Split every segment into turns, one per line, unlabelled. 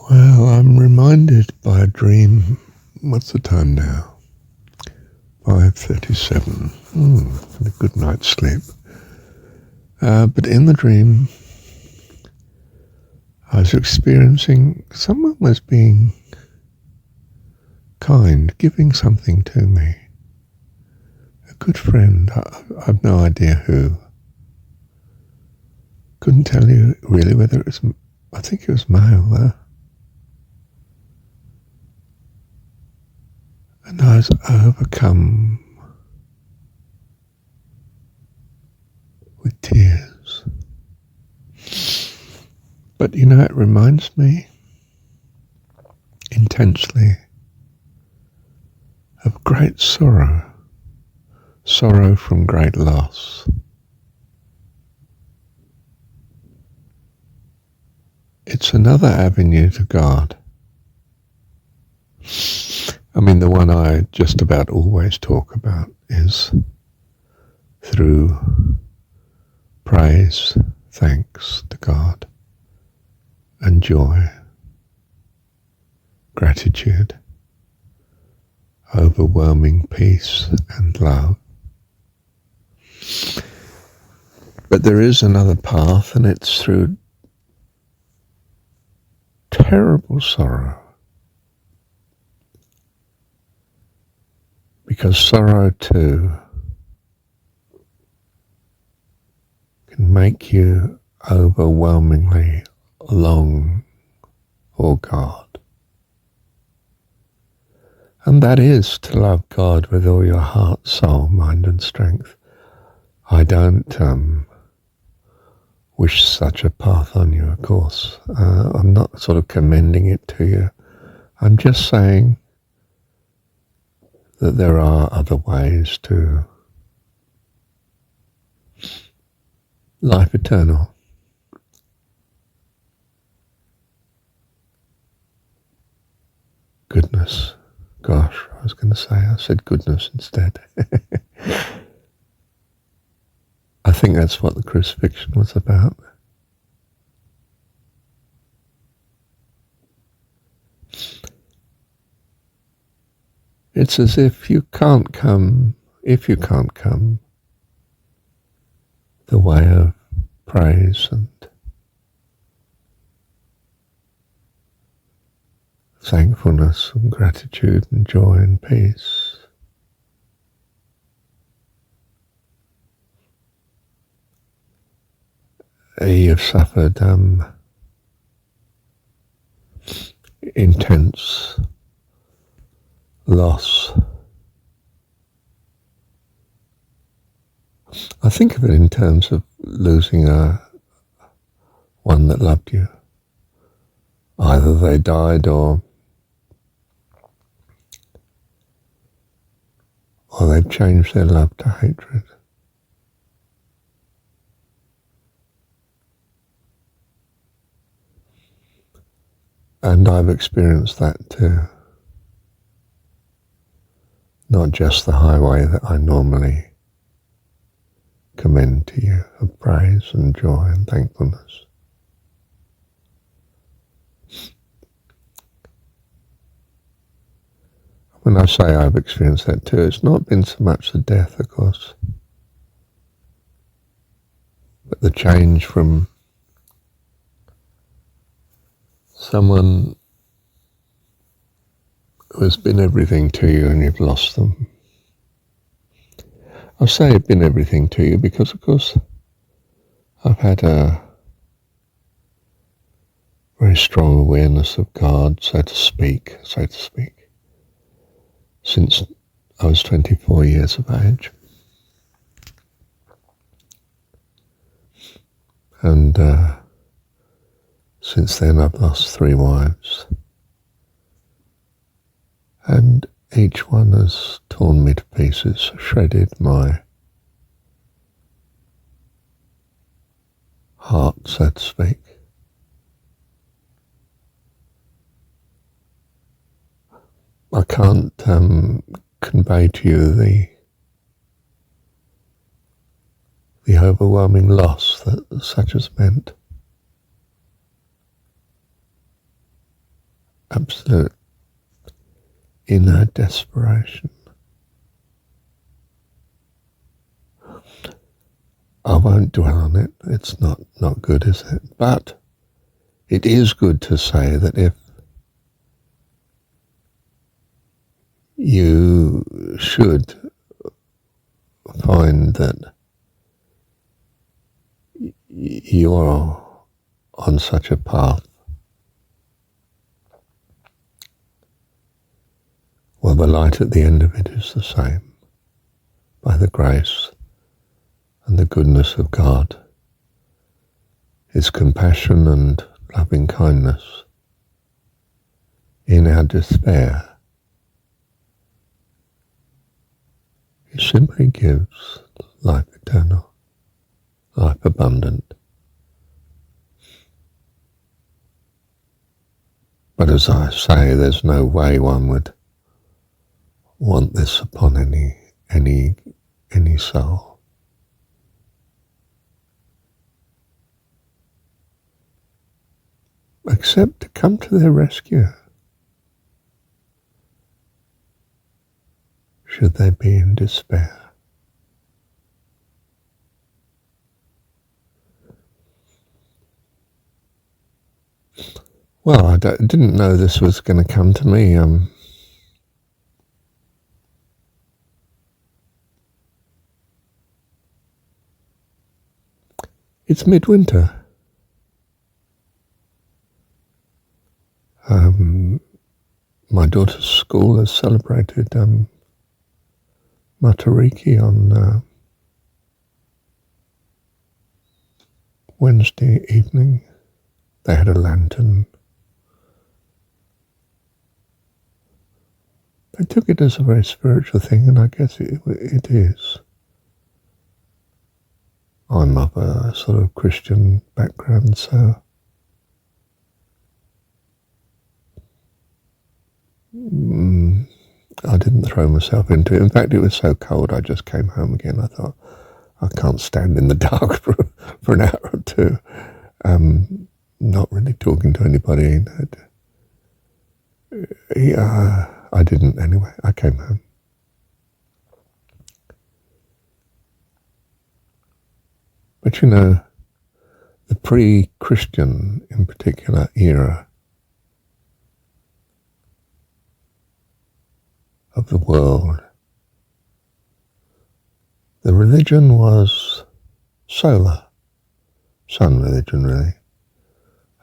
Well, I'm reminded by a dream. What's the time now? 5:37. Had a good night's sleep. But in the dream, I was experiencing someone was being kind, giving something to me. A good friend. I've no idea who. Couldn't tell you really whether it was. I think it was male. And I was overcome with tears. But it reminds me intensely of great sorrow from great loss. It's another avenue to God. I mean, the one I just about always talk about is through praise, thanks to God, and joy, gratitude, overwhelming peace and love. But there is another path, and it's through terrible sorrow. Because sorrow too can make you overwhelmingly long for God. And that is to love God with all your heart, soul, mind and strength. I don't wish such a path on you, of course. I'm not sort of commending it to you. I'm just saying that there are other ways to life eternal. Goodness. Gosh, I was going to say, I said goodness instead. I think that's what the crucifixion was about. It's as if you can't come the way of praise and thankfulness and gratitude and joy and peace. You've suffered intense loss. I think of it in terms of losing one that loved you. Either they died or they've changed their love to hatred. And I've experienced that too. Not just the highway that I normally commend to you of praise and joy and thankfulness. When I say I've experienced that too, it's not been so much the death, of course, but the change from someone who has been everything to you and you've lost them. I say it's been everything to you because, of course, I've had a very strong awareness of God, so to speak, since I was 24 years of age. And since then I've lost 3 wives. And each one has torn me to pieces, shredded my heart, so to speak. I can't convey to you the overwhelming loss that such has meant. absolute inner desperation. I won't dwell on it. It's not good, is it? But it is good to say that if you should find that you're on such a path, well, the light at the end of it is the same. By the grace and the goodness of God, His compassion and loving kindness, in our despair, He simply gives life eternal, life abundant. But as I say, there's no way one would want this upon any soul. Except to come to their rescue, should they be in despair. Well, I didn't know this was going to come to me. It's midwinter. My daughter's school has celebrated Matariki on Wednesday evening. They had a lantern. They took it as a very spiritual thing, and I guess it is. I'm of a sort of Christian background, so I didn't throw myself into it. In fact, it was so cold I just came home again. I thought, I can't stand in the dark for an hour or two. Not really talking to anybody. I didn't anyway. I came home. But you know, the pre-Christian, in particular, era of the world, the religion was solar, sun religion really.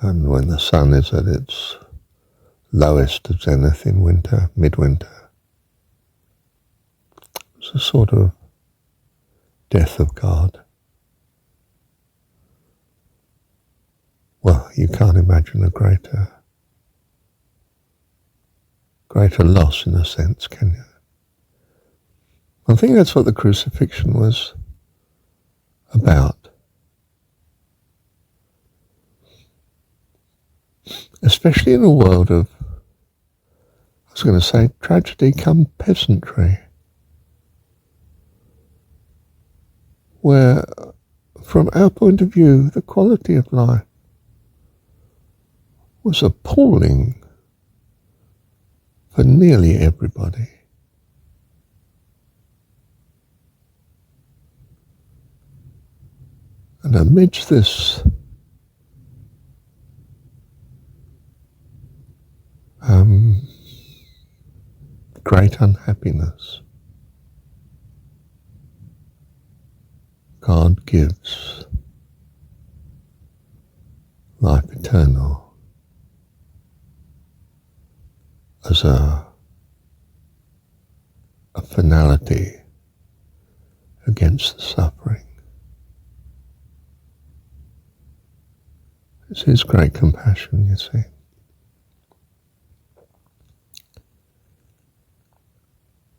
And when the sun is at its lowest of zenith in winter, midwinter, it's a sort of death of God. Well, you can't imagine a greater loss in a sense, can you? I think that's what the crucifixion was about. Especially in a world of, I was going to say, tragedy come peasantry, where, from our point of view, the quality of life was appalling for nearly everybody. And amidst this great unhappiness, God gives life eternal as a finality against the suffering. It's His great compassion, you see.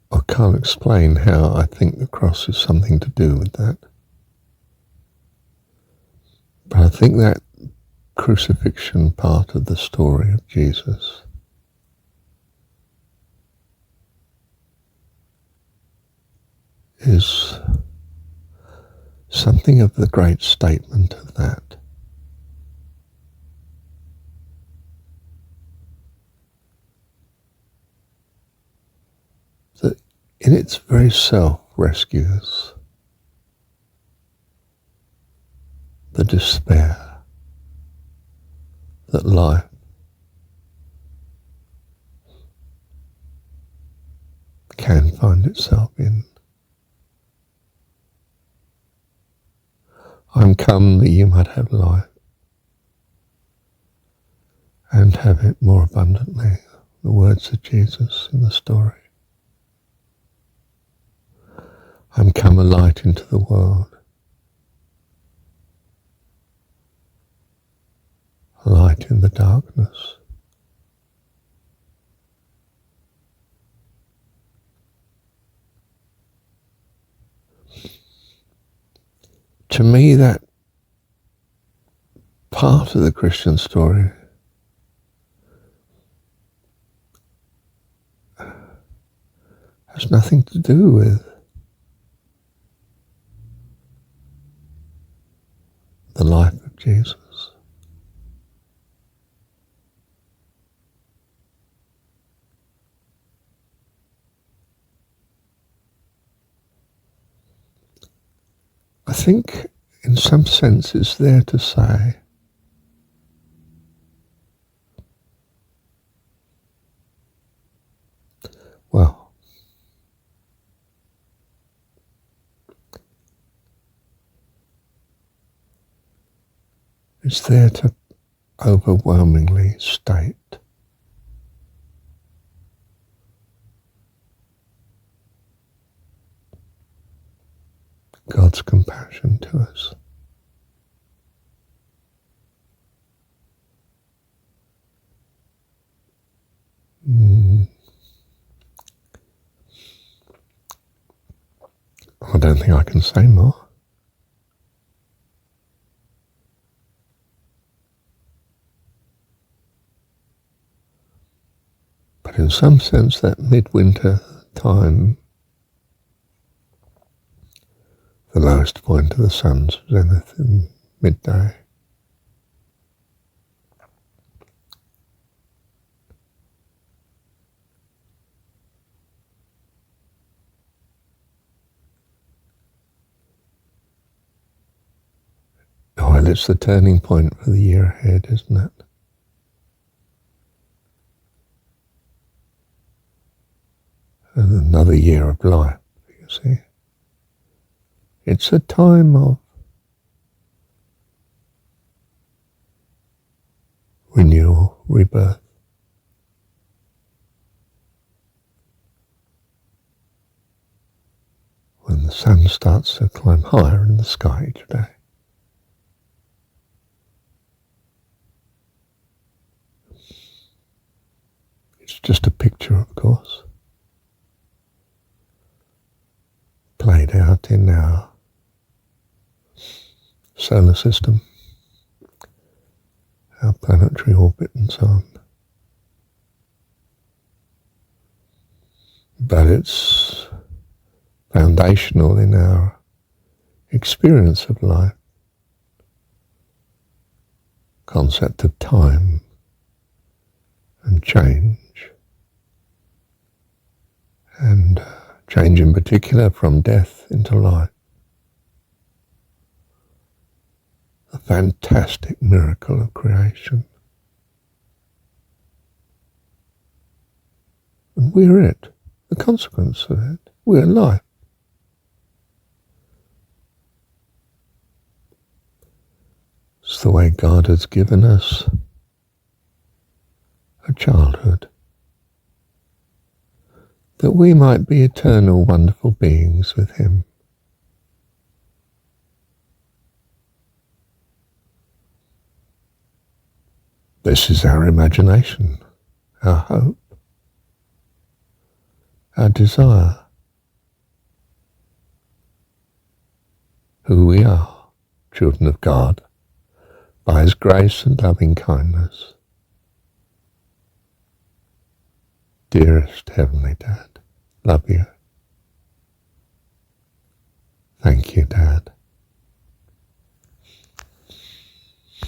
I can't explain how I think the cross has something to do with that. But I think that crucifixion part of the story of Jesus is something of the great statement of that. that in its very self rescues the despair that life can find itself in. I'm come that you might have life and have it more abundantly. The words of Jesus in the story. I'm come a light into the world, a light in the darkness. To me, that part of the Christian story has nothing to do with the life of Jesus. I think in some sense it's there to say well, it's there to overwhelmingly state God's compassion to us. I don't think I can say more. But in some sense, that midwinter time, the lowest point of the sun's zenith in midday, well, it's the turning point for the year ahead, isn't it? And another year of life, you see. It's a time of renewal, rebirth. When the sun starts to climb higher in the sky each day. It's just a picture, of course, played out in our solar system, our planetary orbit and so on. But it's foundational in our experience of life, concept of time and change, and change in particular from death into life. The fantastic miracle of creation. And we're it, the consequence of it. We're life. It's the way God has given us a childhood, that we might be eternal, wonderful beings with Him. This is our imagination, our hope, our desire, who we are, children of God, by His grace and loving kindness. Dearest Heavenly Dad, love you. Thank you, Dad.